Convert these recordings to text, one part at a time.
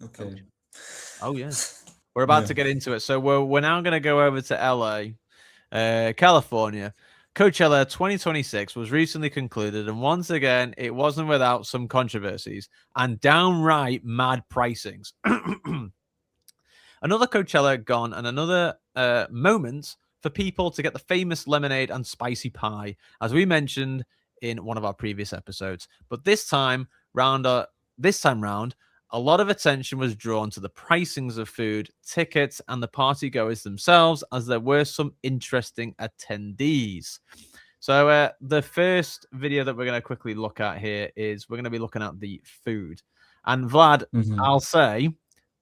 Okay. Oh yeah, we're about Yeah. to get into it. So we're now going to go over to LA, California. Coachella 2026 was recently concluded, and once again, it wasn't without some controversies and downright mad pricings. Another Coachella gone, and another moment for people to get the famous lemonade and spicy pie, as we mentioned in one of our previous episodes. But this time round, a lot of attention was drawn to the pricings of food, tickets, and the party goers themselves, as there were some interesting attendees. So the first video that we're going to quickly look at here is we're going to be looking at the food. And Vlad, Mm-hmm. I'll say,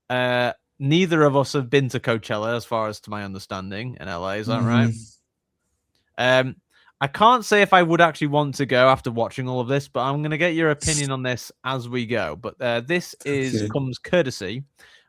uh, neither of us have been to Coachella, as far as to my understanding, in LA. Is that right? Mm-hmm. Um, I can't say if I would actually want to go after watching all of this, but I'm going to get your opinion on this as we go. But this Okay. comes courtesy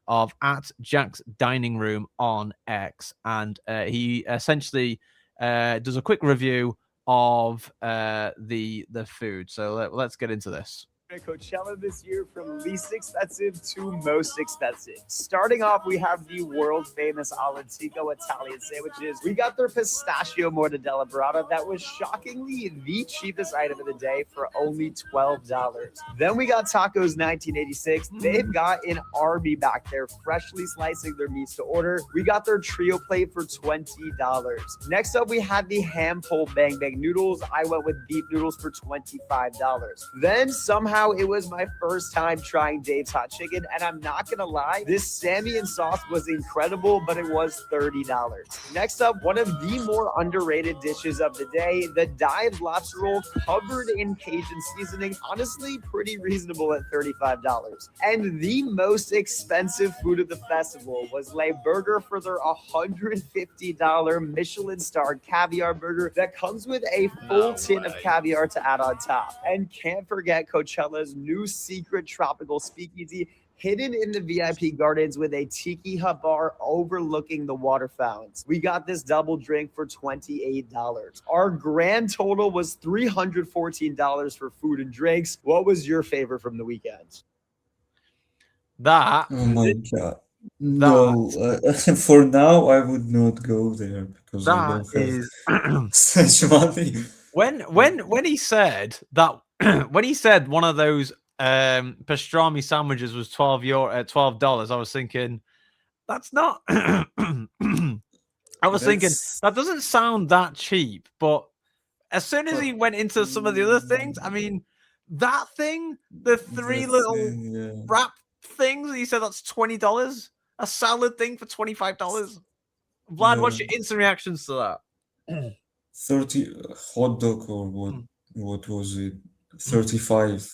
of at Jack's Dining Room on X, and he essentially does a quick review of the food. So let's get into this. Coachella this year from least expensive to most expensive. Starting off, we have the world famous all'll Italian sandwiches. We got their pistachio mortadella burrata that was shockingly the cheapest item of the day for only $12. Then we got tacos 1986. They've got an army back there freshly slicing their meats to order. We got their trio plate for $20. Next up, we had the ham pulled bang bang noodles. I went with beef noodles for $25. Then somehow it was my first time trying Dave's Hot Chicken, and I'm not gonna lie, this Sammy and sauce was incredible, but it was $30. Next up, one of the more underrated dishes of the day, the Dive Lobster Roll covered in Cajun seasoning. Honestly, pretty reasonable at $35. And the most expensive food of the festival was Le Burger for their $150 Michelin starred caviar burger that comes with a full tin of caviar to add on top. And can't forget Coachella's new secret tropical speakeasy hidden in the VIP gardens with a tiki hut bar overlooking the water fountains. We got this double drink for $28. Our grand total was $314 for food and drinks. What was your favorite from the weekend? That Oh my God. that No, for now I would not go there because I that don't have is such money. when he said that when he said one of those pastrami sandwiches was $12, I was thinking that's not I was thinking That's that doesn't sound that cheap, but as soon as he went into some of the other things, I mean, that thing, the three that's little yeah. wrap things, he said that's $20. A salad thing for $25. Vlad, Yeah. what's your instant reactions to that? 30 hot dog or what was it? $35.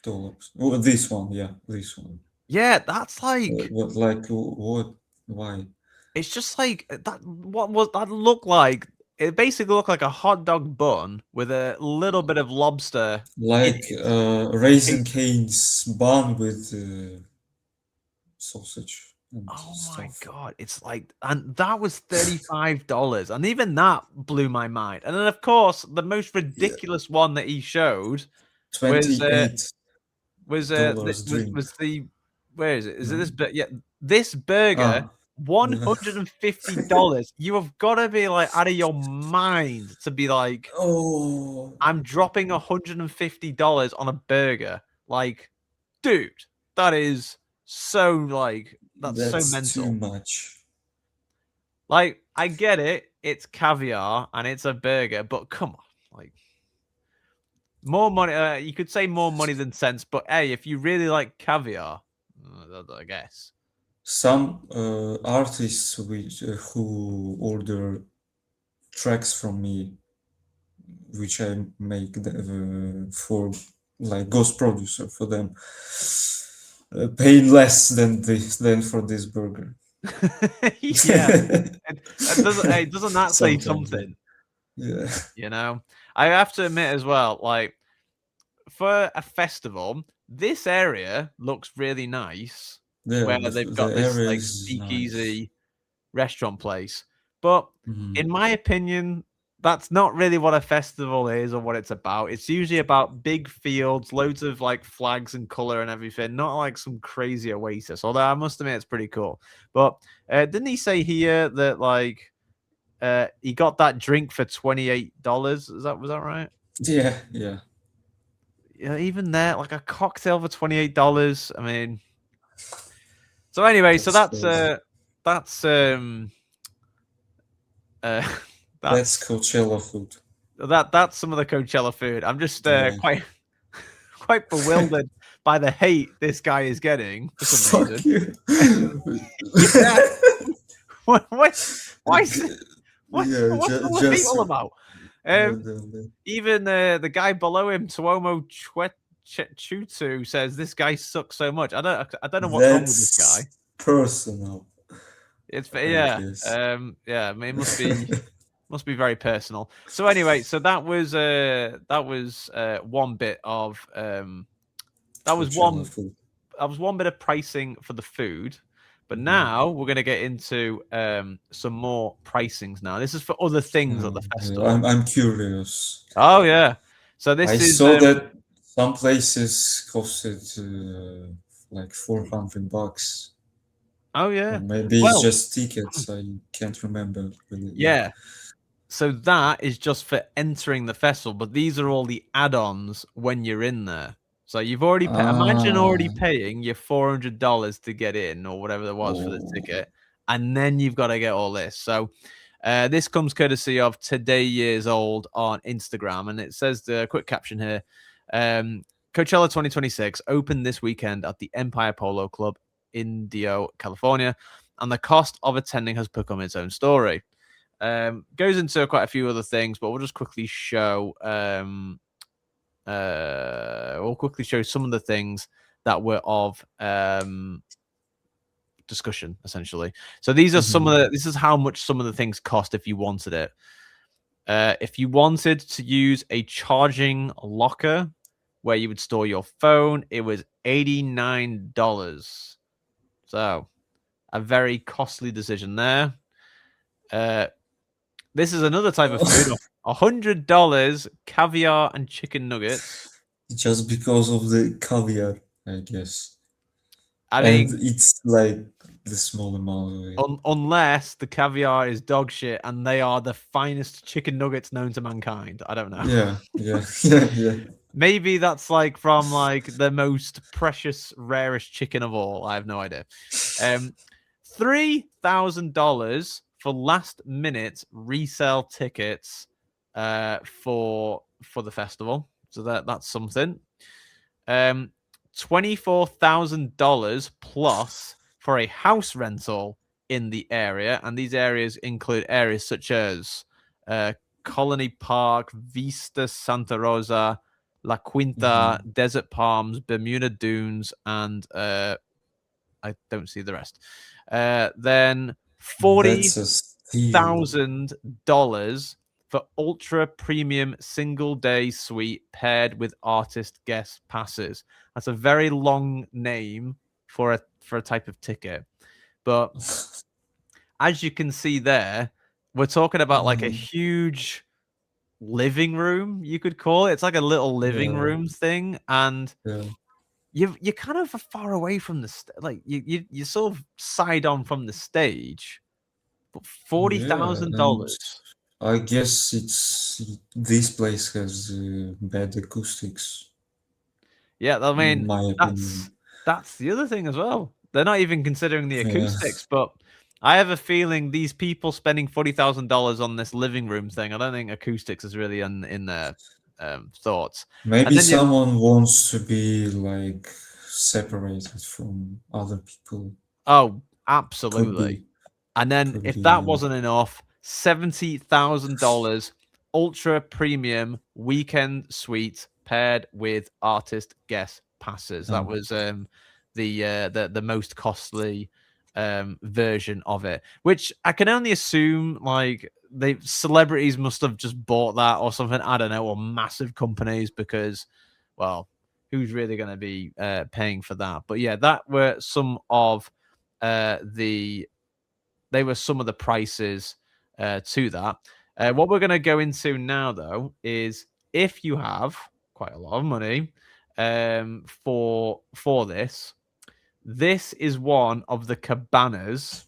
Oh, this one, yeah, this one. Yeah, that's like But like what? Why? it's just like that. What was that look like? It basically looked like a hot dog bun with a little bit of lobster in Like it. Raisin Cane's bun with sausage and Oh my stuff. god, it's like, and that was $35, and even that blew my mind. And then, of course, the most Yeah, ridiculous one that he showed was $28 drink. was the where is it? Is it No? this? Yeah, this burger, Ah, yeah. $150. You have got to be like out of your mind to be like, Oh, I'm dropping $150 on a burger. Like, dude, that is so like that's so that's too mental. much. Like, I get it, it's caviar and it's a burger, but come on, like more money. You could say more money than sense, but hey, if you really like caviar, I guess. Some artists who order tracks from me, which I make for like ghost producer for them, paying less than this than for this burger. Yeah, doesn't that say Sometimes, yeah. something? Yeah. You know, I have to admit as well, like for a festival, this area looks really nice, Yeah, where they've the got this area like is nice. speakeasy restaurant place. But Mhm. in my opinion, that's not really what a festival is or what it's about. It's usually about big fields, loads of like flags and color and everything, not like some crazy oasis. Although I must admit it's pretty cool. But didn't he say here that like he got that drink for $28? Was that right? Yeah. Yeah, even there, like a cocktail for $28. I mean, so anyway, so That's that's that's Coachella food. that's some of the Coachella food. I'm just Yeah. quite bewildered by the hate this guy is getting for some Fuck reason. you. Yeah. Why is it, what's Yeah, all the hate just all about? Even the guy below him, Tuomo Chutu, says this guy sucks so much. I don't know what's wrong with this guy. Personal. It's I yeah, guess. yeah. I mean, it must be very personal. So anyway, so that was one bit of Coachella food. that was one bit of pricing for the food. But Mhm. now we're going to get into some more pricings. Now this is for other things at the festival. I'm curious. Oh yeah. So this I is saw that some places costed like $400. oh yeah. Or maybe it's Well, just tickets. I can't remember really. yeah. So that is just for entering the festival, but these are all the add-ons when you're in there. So you've already imagine already paying your $400 to get in or whatever it was for the ticket, and then you've got to get all this. So this comes courtesy of Today Years Old on Instagram, and it says the quick caption here: Coachella 2026 opened this weekend at the Empire Polo Club, Indio, California, and the cost of attending has become its own story. Goes into quite a few other things, but we'll just quickly show some of the things that were of discussion essentially. So these are some of the this is how much some of the things cost if you wanted it. If you wanted to use a charging locker where you would store your phone, it was $89. So a very costly decision there. This is another type of food. $100 caviar and chicken nuggets. Just because of the caviar, I guess. I mean, and it's like the small amount of it. Unless the caviar is dog shit and they are the finest chicken nuggets known to mankind. I don't know. Yeah. Maybe that's like from like the most precious, rarest chicken of all. I have no idea. $3,000 for last minute resale tickets for the festival. So that's something. $24,000 plus for a house rental in the area, and these areas include areas such as Colony Park, Vista Santa Rosa, La Quinta, Desert Palms, Bermuda Dunes, and I don't see the rest. Then $40,000 for ultra premium single day suite paired with artist guest passes. That's a very long name for a type of ticket, but as you can see there, we're talking about like a huge living room, you could call it. It's like a little living room thing, and you're kind of far away from the like you sort of side on from the stage, but $40,000. I guess this place has bad acoustics. Yeah, I mean in my opinion. that's the other thing as well. They're not even considering the acoustics, but I have a feeling these people spending $40,000 on this living room thing, I don't think acoustics is really in their thoughts. Maybe someone wants to be like separated from other people. Oh, absolutely. And then if that wasn't enough, $70,000 ultra premium weekend suite paired with artist guest passes. That was the most costly version of it, which I can only assume like the celebrities must have just bought that or something. I don't know, or massive companies, because, well, who's really going to be paying for that? But yeah, that were some of the prices to that. What we're going to go into now, though, is if you have quite a lot of money for this, this is one of the cabanas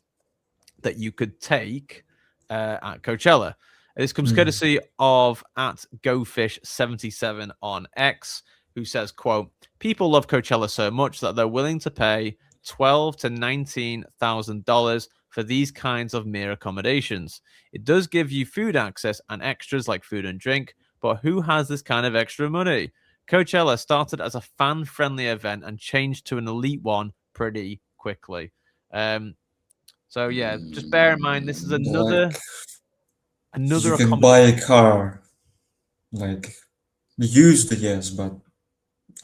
that you could take at Coachella. This comes courtesy of at GoFish77 on X, who says, quote, people love Coachella so much that they're willing to pay $12,000 to $19,000 for these kinds of mere accommodations. It does give you food access and extras like food and drink, but who has this kind of extra money? Coachella started as a fan-friendly event and changed to an elite one pretty quickly. So yeah, just bear in mind this is another You can accommodation. buy a car, like used, yes, but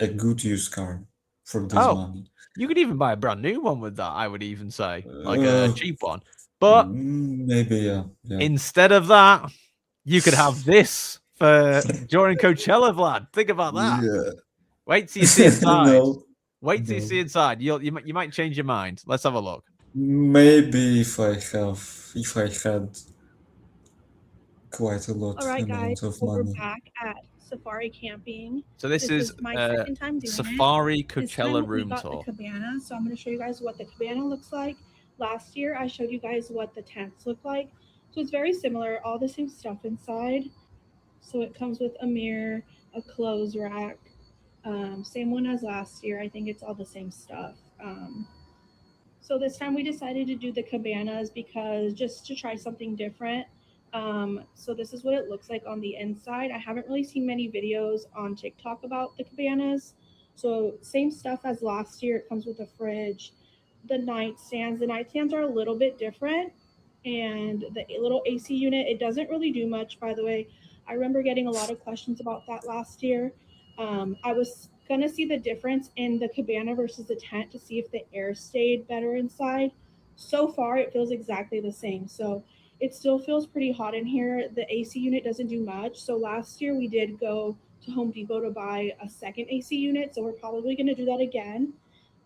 a good used car for this money. You could even buy a brand new one with that, I would even say, like a cheap one. But maybe, yeah. instead of that, you could have this for during Coachella, Vlad. Think about that. Yeah. Wait till you see inside. No, Wait till you see inside. You might change your mind. Let's have a look. maybe if I had quite a lot All right, amount guys, of so we're money. back at Safari Camping. So this is my second time doing Safari it. This time Coachella we room got tour. the cabana, so I'm going to show you guys what the cabana looks like. Last year, I showed you guys what the tents look like. So it's very similar, all the same stuff inside. So it comes with a mirror, a clothes rack, same one as last year. I think it's all the same stuff. So this time we decided to do the cabanas because just to try something different. So this is what it looks like on the inside. I haven't really seen many videos on TikTok about the cabanas. So same stuff as last year. It comes with a fridge, the nightstands. The nightstands are a little bit different. And the little AC unit, it doesn't really do much, by the way. I remember getting a lot of questions about that last year. I was gonna see the difference in the cabana versus the tent to see if the air stayed better inside. So far, it feels exactly the same. So it still feels pretty hot in here. The AC unit doesn't do much. So last year we did go to Home Depot to buy a second AC unit. So we're probably going to do that again.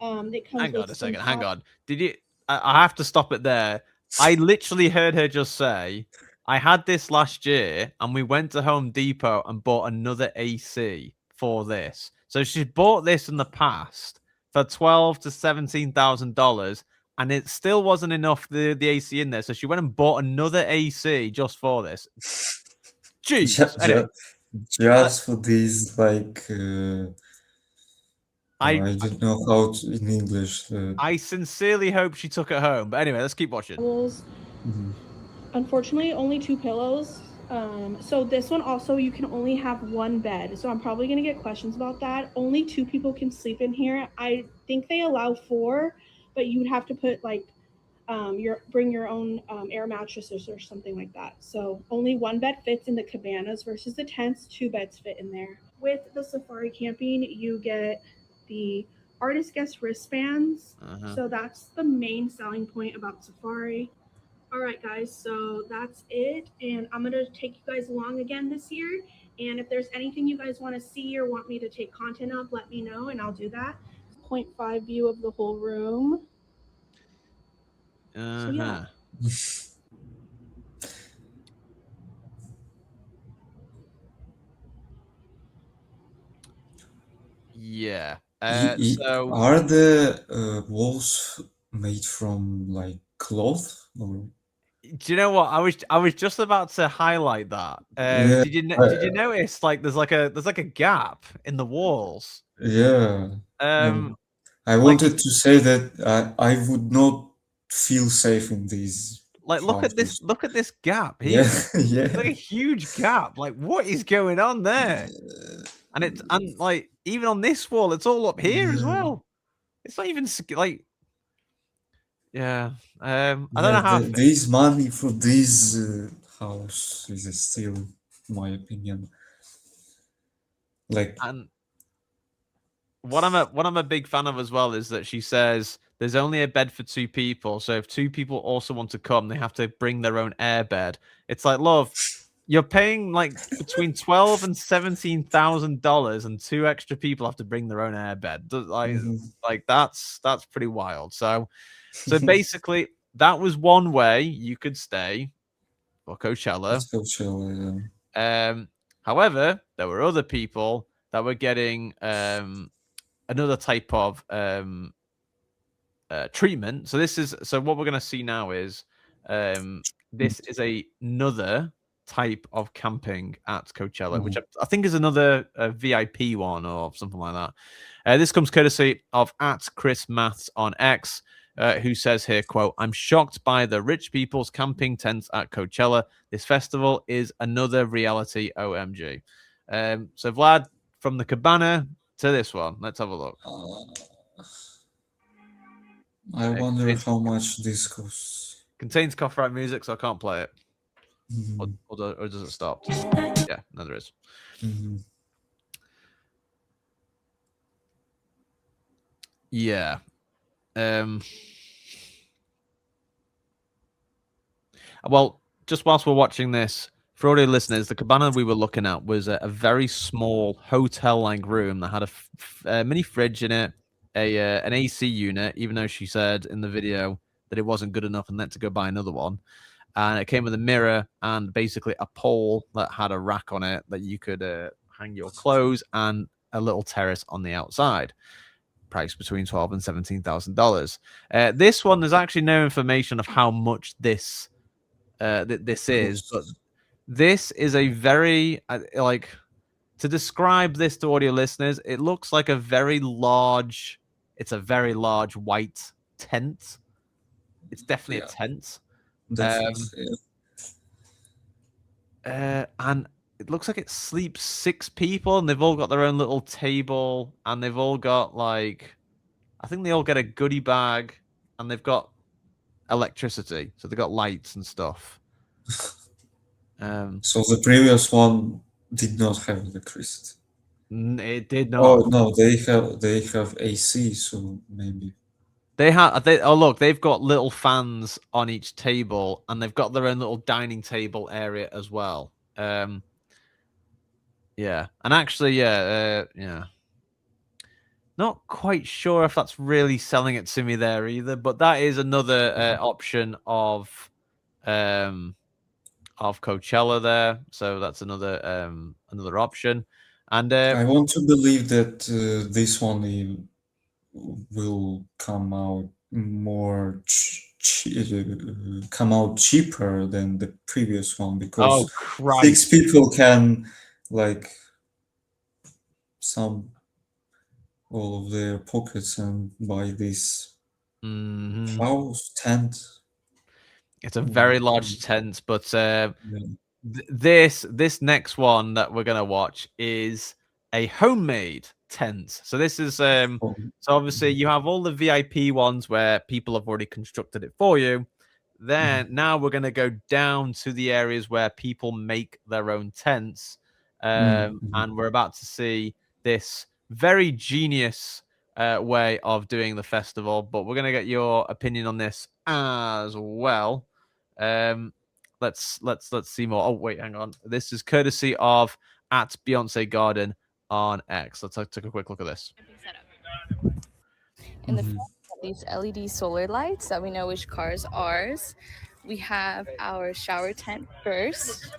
It comes Hang on a second. Hang on. Did you? I have to stop it there. I literally heard her just say, I had this last year and we went to Home Depot and bought another AC for this. So she bought this in the past for $12,000 to $17,000 and it still wasn't enough the AC in there. So she went and bought another AC just for this. Jeez. Anyway, just for these, like, I don't know how to, in English. I sincerely hope she took it home. But anyway, let's keep watching. Unfortunately, only 2 pillows. So this one also, you can only have 1 bed. So I'm probably going to get questions about that. Only 2 people can sleep in here. I think they allow 4, but you would have to put like bring your own air mattresses or something like that. So only 1 bed fits in the cabanas versus the tents. 2 beds fit in there. With the Safari Camping, you get the artist guest wristbands. So that's the main selling point about Safari. All right, guys, so that's it. And I'm going to take you guys along again this year. And if there's anything you guys want to see or want me to take content of, let me know and I'll do that. 0.5 view of the whole room. So, yeah. Yeah. So are the walls made from like cloth or? Do you know what I was just about to highlight that? Did you notice like there's like a gap in the walls? Yeah. I wanted to say that I would not feel safe in these. Like look at this gap here. Yeah. It's like a huge gap. Like what is going on there? And like even on this wall, it's all up here as well. It's not even like. Yeah, I don't know how. This money for this house is still, in my opinion. Like, and what I'm a big fan of as well is that she says there's only a bed for 2 people. So if 2 people also want to come, they have to bring their own air bed. It's like, love, you're paying like between $12,000 and $17,000, and 2 extra people have to bring their own air bed. Like that's pretty wild. So basically, that was one way you could stay for Coachella. It's Coachella, However, there were other people that were getting another type of treatment. So what we're going to see now is this is another type of camping at Coachella, which I think is another VIP one or something like that. This comes courtesy of @ChrisMaths on X, who says here, quote, "I'm shocked by the rich people's camping tents at Coachella. This festival is another reality OMG." So Vlad, from the cabana to this one, let's have a look. I wonder how much this costs. Contains copyright music, so I can't play it. Mhm. Or does it stop? Yeah, no, there is. Mhm. Yeah. Well, just whilst we're watching this, for audio listeners, the cabana we were looking at was a very small hotel-like room that had a mini fridge in it, an AC unit, even though she said in the video that it wasn't good enough and had to go buy another one. And it came with a mirror and basically a pole that had a rack on it that you could hang your clothes, and a little terrace on the outside. Price between $12,000 and $17,000. This one, there's actually no information of how much this this is, but this is a very like, to describe this to audio listeners, it looks like a very large white tent. It's definitely a tent. Definitely. And it looks like it sleeps 6 people, and they've all got their own little table, and they've all got like, I think they all get a goodie bag, and they've got electricity, so they've got lights and stuff. So the previous one did not have electricity. It did not. Oh no, they have AC, so maybe. Oh look, they've got little fans on each table, and they've got their own little dining table area as well. Yeah, and actually, yeah. Not quite sure if that's really selling it to me there either, but that is another option of Coachella there. So that's another option. And I want to believe that this one will come out more cheaper than the previous one, because 6 people can like sum all of their pockets and buy this house tent. It's a very large tent, but this next one that we're gonna watch is a homemade tent. So this is so obviously you have all the VIP ones where people have already constructed it for you. Then now we're gonna go down to the areas where people make their own tents, and we're about to see this very genius way of doing the festival. But we're gonna get your opinion on this as well. Let's see more. Oh wait, hang on. This is courtesy of @Beyonce Garden on X. Let's take a quick look at this. In the front, these LED solar lights that we know which car is ours. We have our shower tent first.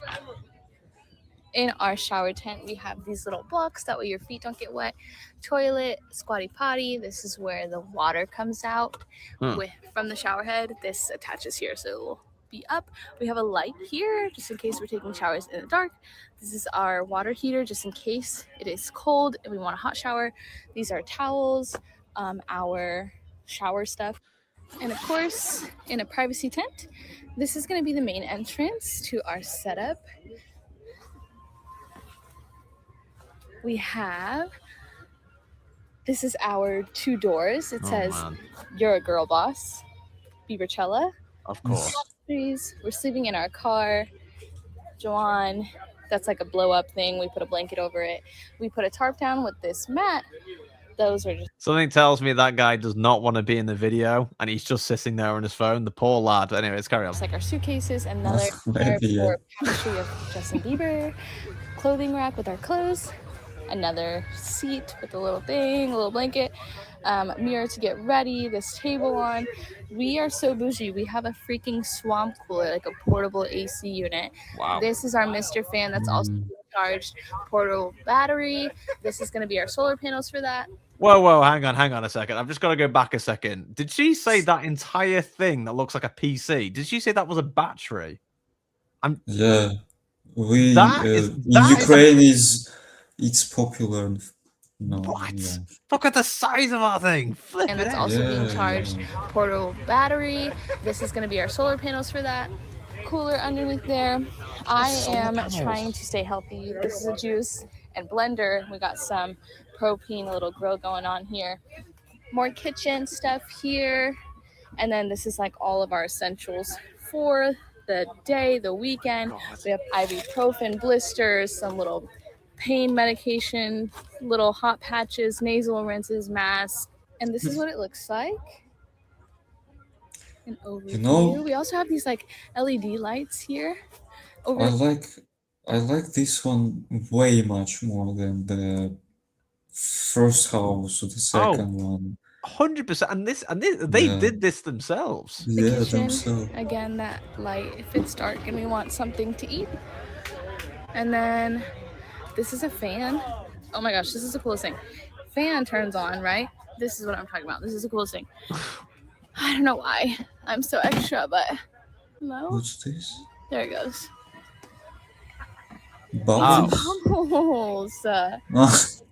In our shower tent, we have these little blocks that way your feet don't get wet. Toilet, squatty potty. This is where the water comes out from the shower head. This attaches here, so it will be up. We have a light here just in case we're taking showers in the dark. This is our water heater just in case it is cold and we want a hot shower. These are towels, our shower stuff. And of course, in a privacy tent, this is going to be the main entrance to our setup. This is our 2 doors. It says, "You're a girl boss, Biebercella." Of course. We're sleeping in our car. Joanne, that's like a blow up thing. We put a blanket over it. We put a tarp down with this mat. Those are just... Something tells me that guy does not want to be in the video, and he's just sitting there on his phone. The poor lad. Anyways, carry on. It's like our suitcases, another pantry of Justin Bieber, clothing rack with our clothes, another seat with a little thing, a little blanket. mirror to get ready, this table on. We are so bougie. We have a freaking swamp cooler, like a portable AC unit. Wow. This is our Mr. Fan that's also charged, portable battery. This is going to be our solar panels for that. Whoa, hang on a second. I've just got to go back a second. Did she say that entire thing that looks like a PC? Did she say that was a battery? Yeah, we That in is Ukraine it's popular. No, What? yeah. Look at the size of our thing. Flip And it it's out. also being Yeah, charged, portable battery. This is going to be our solar panels for that. Cooler underneath there. I am trying to stay healthy. This is a juice and blender. We got some propane, a little grill going on here. More kitchen stuff here. And then this is like all of our essentials for the day, the weekend. We have ibuprofen blisters, some little pain medication, little hot patches, nasal rinses, masks. And this is what it looks like. An overview. You know, We also have these like LED lights here. I like this one way much more than the first house or the second one. 100%. And they Yeah. did this themselves. The Yeah, kitchen, themselves. again, that light if it's dark and we want something to eat. And then this is a fan. Oh my gosh, this is the coolest thing. Fan turns on, right? This is what I'm talking about. This is the coolest thing. I don't know why I'm so extra, but hello? What's this? There it goes. Bubbles? Bubbles.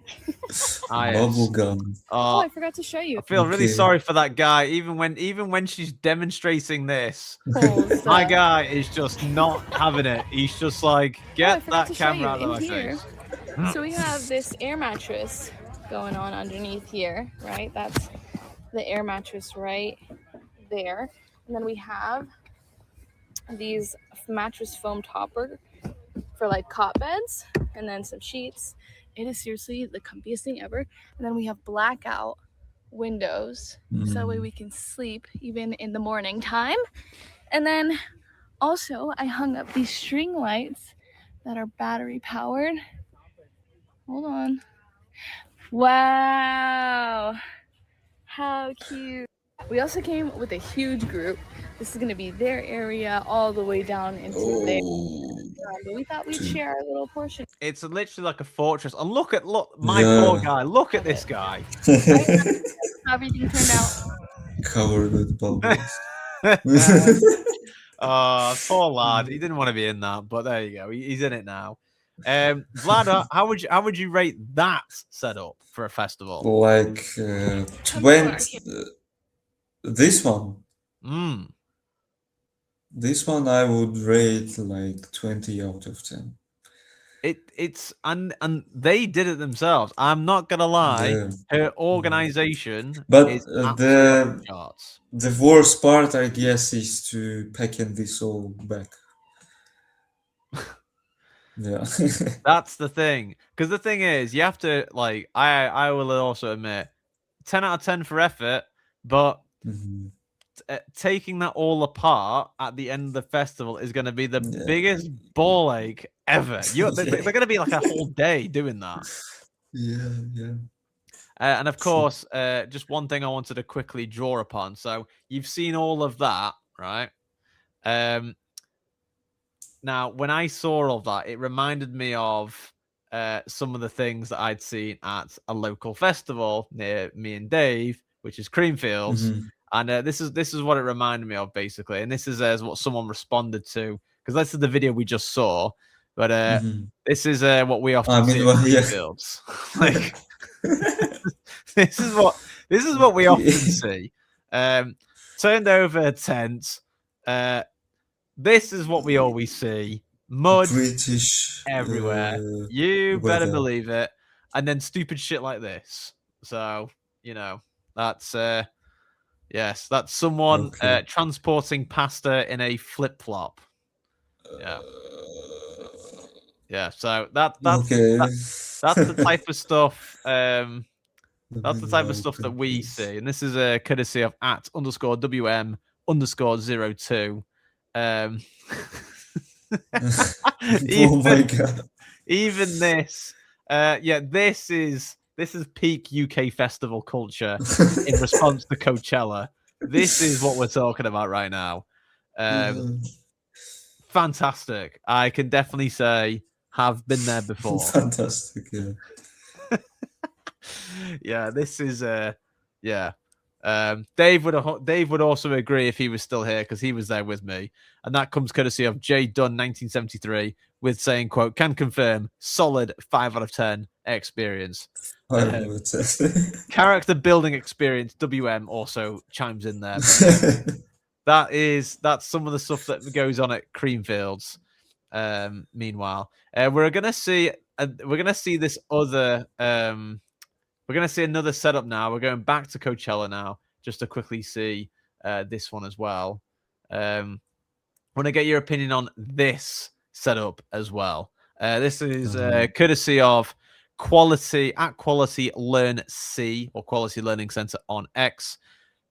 Bubble gun. Oh, I forgot to show you. I feel really Okay. sorry for that guy. Even when she's demonstrating this, Bubbles, my guy is just not having it. He's just like, I get forgot that to show you camera out of my in here. face. So we have this air mattress going on underneath here, right? That's the air mattress right there. And then we have these mattress foam topper for like cot beds, and then some sheets. It is seriously the comfiest thing ever. And then we have blackout windows, so that way we can sleep even in the morning time. And then also I hung up these string lights that are battery powered. Hold on. Wow. How cute. We also came with a huge group. This is going to be their area all the way down into there. But we thought we'd share our little portion. It's literally like a fortress. And look my poor Yeah. guy. Look at this guy. How everything turned out. Covered with bubbles. Oh, poor lad. He didn't want to be in that, but there you go. He's in it now. Vlad, how would you rate that setup for a festival? Like 20. This one. This one I would rate like 20 out of 10. It's and they did it themselves. I'm not gonna lie. Yeah. Her organization But is absolutely off the charts. the worst part, I guess, is to packing this all back. Yeah. That's the thing. Because the thing is, you have to like. I will also admit, 10 out of 10 for effort, but Mhm. taking that all apart at the end of the festival is going to be the Yeah. biggest ball ache ever. They're going to be like a whole day doing that. Yeah. And of course, just one thing I wanted to quickly draw upon. So you've seen all of that, right? Now, when I saw all that, it reminded me of some of the things that I'd seen at a local festival near me and Dave, which is Creamfields. Mhm. And this is what it reminded me of, basically. And this is what someone responded to, because this is the video we just saw. But Mhm. this is what we often I mean, see at well, yeah. Creamfields. Like, this is what we often see. Turned over tent. This is what we always see. Mud British everywhere. You better weather. believe it. And then stupid shit like this. So, that's yes, that's someone Okay. transporting pasta in a flip-flop. Yeah. Yeah, so that's Okay. that's the type of stuff that's the type of Let me stuff that open we this. see. And this is a courtesy of @WM_02. Oh my god. Even this, this is This is peak UK festival culture in response to Coachella. This is what we're talking about right now. Fantastic. I can definitely say have been there before. Fantastic, yeah. Yeah, this is yeah. Dave would also agree if he was still here because he was there with me, and that comes courtesy of J Dunn 1973 with saying, "quote Can confirm solid 5 out of 10 experience." Character building experience. WM also chimes in there. But yeah, that's some of the stuff that goes on at Creamfields. Meanwhile, we're gonna see this other. We're going to see another setup now. We're going back to Coachella now, just to quickly see this one as well. Want to get your opinion on this setup as well. This is courtesy of Quality Learn C or Quality Learning Center on X,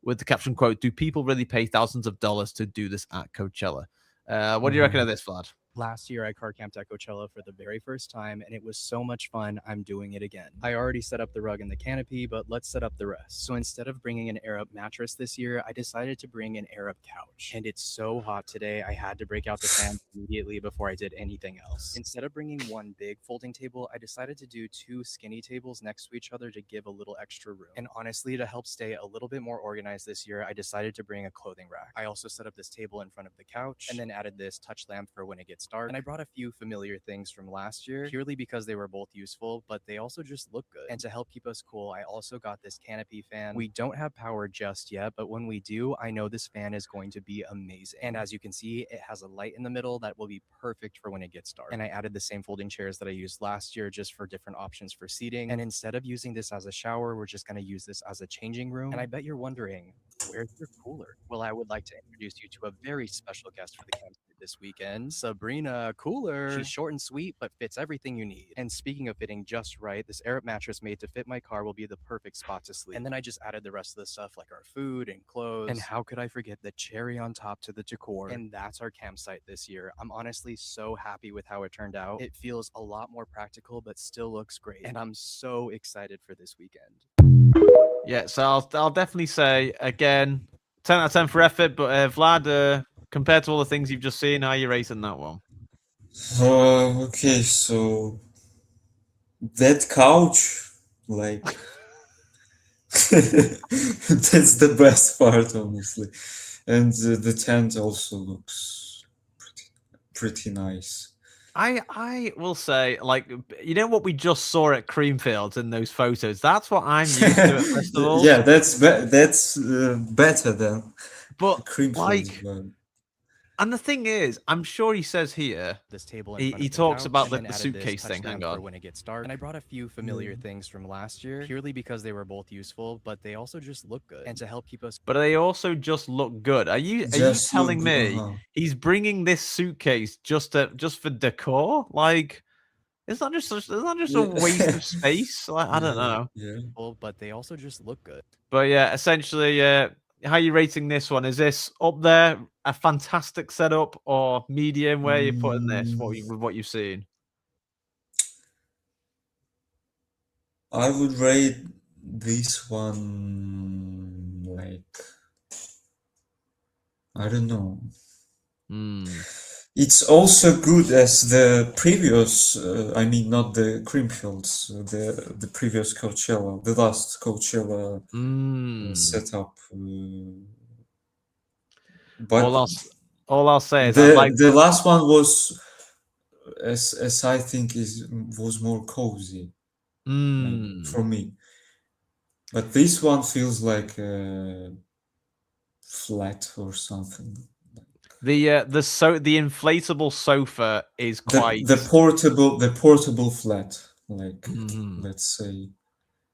with the caption quote: "Do people really pay thousands of dollars to do this at Coachella?" What do you reckon of this, Vlad? Last year, I car camped at Coachella for the very first time, and it was so much fun. I'm doing it again. I already set up the rug and the canopy, but let's set up the rest. So instead of bringing an air-up mattress this year, I decided to bring an air-up couch. And it's so hot today, I had to break out the fan immediately before I did anything else. Instead of bringing one big folding table, I decided to do 2 skinny tables next to each other to give a little extra room. And honestly, to help stay a little bit more organized this year, I decided to bring a clothing rack. I also set up this table in front of the couch, and then added this touch lamp for when it gets dark. And I brought a few familiar things from last year, purely because they were both useful, but they also just look good. And to help keep us cool, I also got this canopy fan. We don't have power just yet, but when we do, I know this fan is going to be amazing. And as you can see, it has a light in the middle that will be perfect for when it gets dark. And I added the same folding chairs that I used last year, just for different options for seating. And instead of using this as a shower, we're just going to use this as a changing room. And I bet you're wondering, where's your cooler? Well, I would like to introduce you to a very special guest for the campsite this weekend, Sabrina Cooler. She's short and sweet, but fits everything you need. And speaking of fitting just right, this air-up mattress made to fit my car will be the perfect spot to sleep. And then I just added the rest of the stuff like our food and clothes. And how could I forget the cherry on top to the decor? And that's our campsite this year. I'm honestly so happy with how it turned out. It feels a lot more practical, but still looks great. And I'm so excited for this weekend. Yeah, so I'll definitely say again, 10 out of 10 for effort. But Vlad, compared to all the things you've just seen, how are you rating that one? Okay, so that couch, like, that's the best part, honestly. And the tent also looks pretty nice. I will say, like, you know what we just saw at Creamfields in those photos? That's what I'm used to at festivals. Yeah, that's better than But Creamfields. like, and the thing is, I'm sure he says here, this table he talks about the suitcase thing. Hang on. For when it gets dark. And I brought a few familiar things from last year, purely because they were both useful, but they also just look good. And to help keep us. But they also just look good. Are you telling me he's bringing this suitcase just for decor? Like, it's not just a waste of space. Like, I don't know. Yeah. But they also just look good. But yeah, essentially, how are you rating this one? Is this up there, a fantastic setup, or medium? Where you putting this? What you've seen? I would rate this one like, I don't know. It's also good as the previous. I mean, not the Creamfields, the previous Coachella, the last Coachella setup. But all I'll say is the last one was, as I think, was more cozy for me. But this one feels like flat or something. The inflatable sofa is quite the portable flat, like, let's say.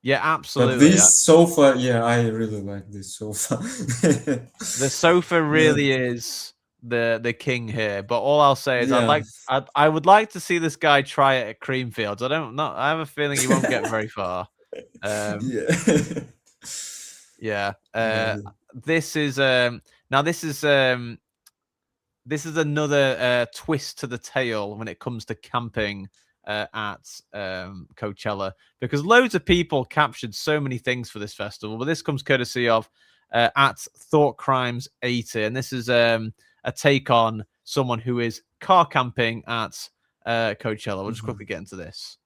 Yeah, absolutely. But this sofa, yeah, I really like this sofa. The sofa really is the king here. But all I'll say is I would like to see this guy try it at Creamfields. I have a feeling he won't get very far. This is this is another twist to the tale when it comes to camping at Coachella, because loads of people captured so many things for this festival. But this comes courtesy of at Thought Crimes 80, and this is a take on someone who is car camping at Coachella. We'll just quickly get into this.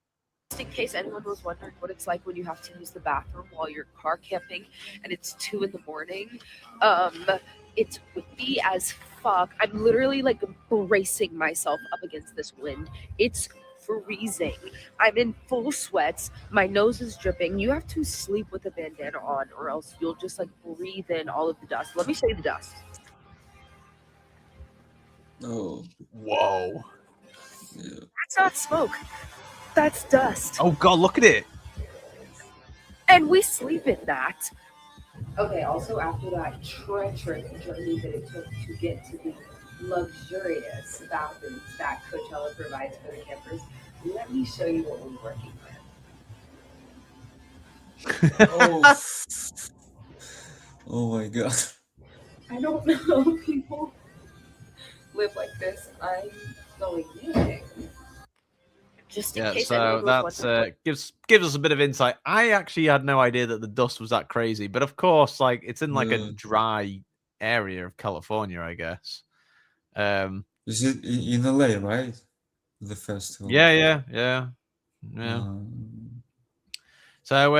Just in case anyone was wondering what it's like when you have to use the bathroom while you're car camping and it's 2 a.m. It's windy as fuck. I'm literally like bracing myself up against this wind. It's freezing. I'm in full sweats. My nose is dripping. You have to sleep with a bandana on, or else you'll just like breathe in all of the dust. Let me show you the dust. Oh, Whoa. yeah. That's not smoke. That's dust. Oh God, look at it. And we sleep in that. Okay, also after that treacherous journey that it took to get to the luxurious bathrooms that Coachella provides for the campers, let me show you what we're working with. Oh, oh my God. I don't know people live like this. I'm going in. Just in Yeah, case so anyone was that's wondering. gives us a bit of insight. I actually had no idea that the dust was that crazy, but of course, like it's in like a Yeah. dry area of California, I guess. Is it in LA, right? The festival. Yeah. So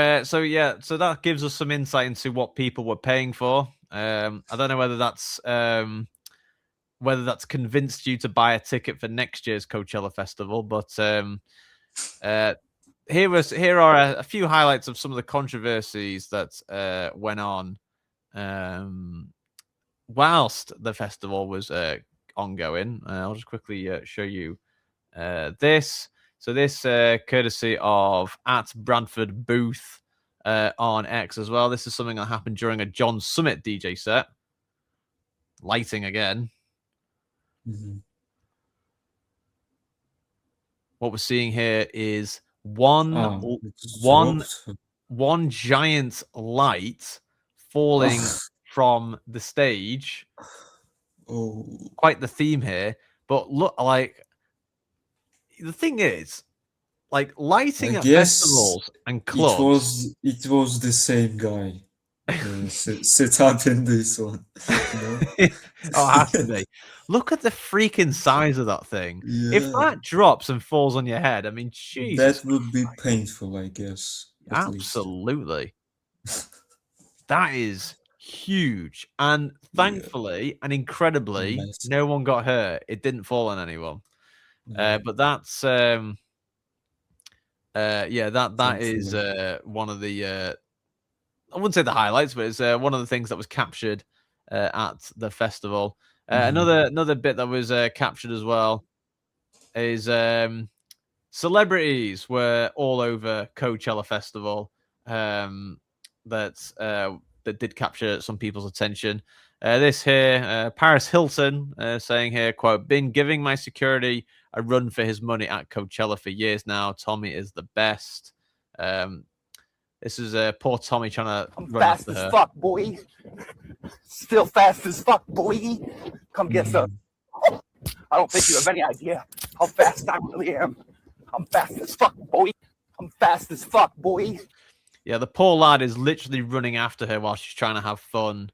that gives us some insight into what people were paying for. I don't know whether that's convinced you to buy a ticket for next year's Coachella festival, but here are a few highlights of some of the controversies that went on whilst the festival was ongoing. I'll just quickly show you this. So this courtesy of at Bradford Booth on X as well. This is something that happened during a John Summit DJ set. Lighting again. Mhm. What we're seeing here is one It's one dropped. one giant light falling from the stage. Oh, Quite the theme here. But look, like the thing is, like lighting I at guess festivals and clubs. it was the same guy set up in this one. No? Oh, it has to be. Look at the freaking size of that thing. If Yeah, that drops and falls on your head, I mean, Jesus. that would be painful, I guess. At least. Absolutely. That is huge. And thankfully and incredibly, Massive. no one got hurt. It didn't fall on anyone. Yeah. But that's that is Thankfully. one of the I wouldn't say the highlights, but it's one of the things that was captured at the festival. Another bit that was captured as well is celebrities were all over Coachella Festival that did capture some people's attention. This here, Paris Hilton saying here, quote, been giving my security a run for his money at Coachella for years now. Tommy is the best. This is poor Tommy trying to I'm run fast after as her. fuck, boy. Still fast as fuck, boy. Come get some. I don't think you have any idea how fast I really am. I'm fast as fuck, boy. I'm fast as fuck, boy. Yeah, the poor lad is literally running after her while she's trying to have fun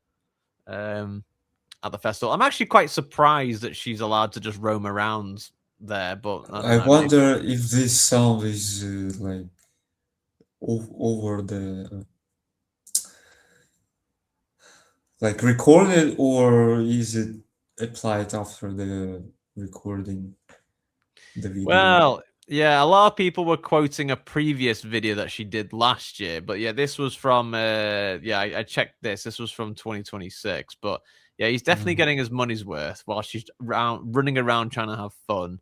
at the festival. I'm actually quite surprised that she's allowed to just roam around there, but I wonder if this sound is like over the like recorded, or is it applied after the recording the video? Well, yeah, a lot of people were quoting a previous video that she did last year, but yeah, this was from I checked this. This was from 2026, but yeah, he's definitely getting his money's worth while she's running around trying to have fun.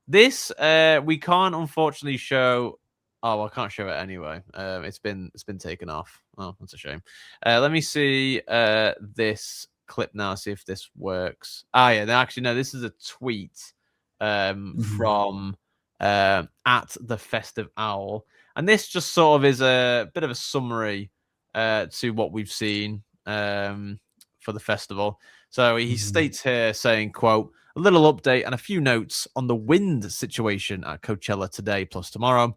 This we can't unfortunately show. Oh, I can't show it anyway. It's been taken off. Oh, that's a shame. Let me see this clip now. See if this works. Yeah. Actually, no. This is a tweet from at the Festive Owl, and this just sort of is a bit of a summary to what we've seen for the festival. So he states here saying, quote, a little update and a few notes on the wind situation at Coachella today plus tomorrow.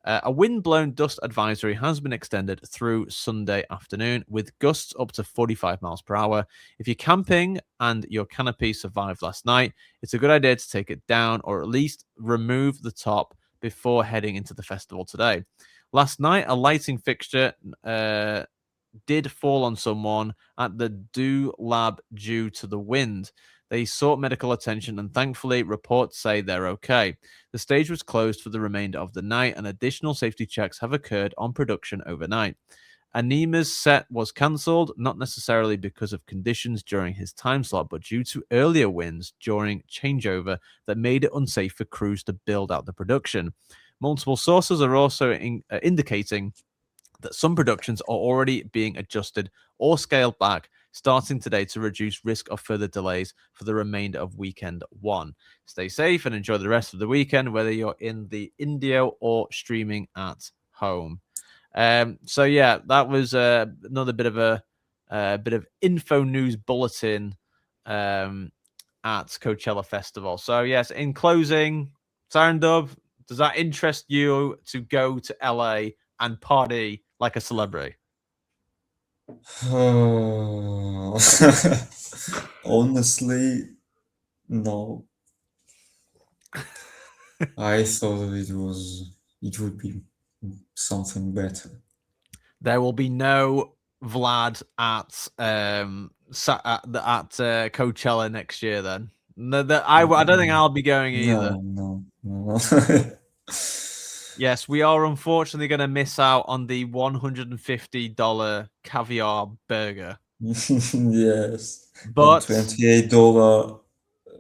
A wind-blown dust advisory has been extended through Sunday afternoon with gusts up to 45 miles per hour. If you're camping and your canopy survived last night, it's a good idea to take it down or at least remove the top before heading into the festival today. Last night, a lighting fixture did fall on someone at the Do Lab due to the wind. They sought medical attention and thankfully reports say they're okay. The stage was closed for the remainder of the night and additional safety checks have occurred on production overnight. Anima's set was cancelled, not necessarily because of conditions during his time slot, but due to earlier winds during changeover that made it unsafe for crews to build out the production. Multiple sources are also indicating that some productions are already being adjusted or scaled back starting today to reduce risk of further delays for the remainder of weekend one. Stay safe and enjoy the rest of the weekend, whether you're in the Indio or streaming at home. So yeah, that was another bit of a bit of info news bulletin at Coachella Festival. So yes, in closing, Siren Dub, does that interest you to go to LA and party like a celebrity? Honestly, no. I thought it would be something better. There will be no Vlad at Coachella next year. Then I don't think I'll be going either. No. Yes, we are unfortunately going to miss out on the $150 caviar burger. Yes, but $28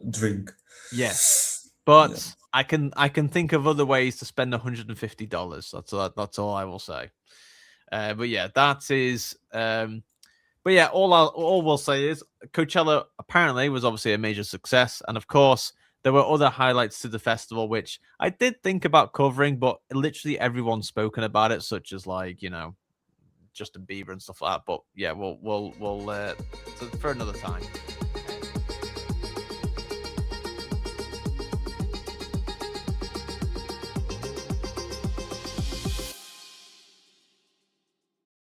drink. Yes, but yeah. I can think of other ways to spend $150. That's all I will say. But yeah, that is. But yeah, all we'll say is Coachella apparently was obviously a major success, and of course there were other highlights to the festival which I did think about covering, but literally everyone's spoken about it, such as like Justin Bieber and stuff like that. But yeah, we'll for another time.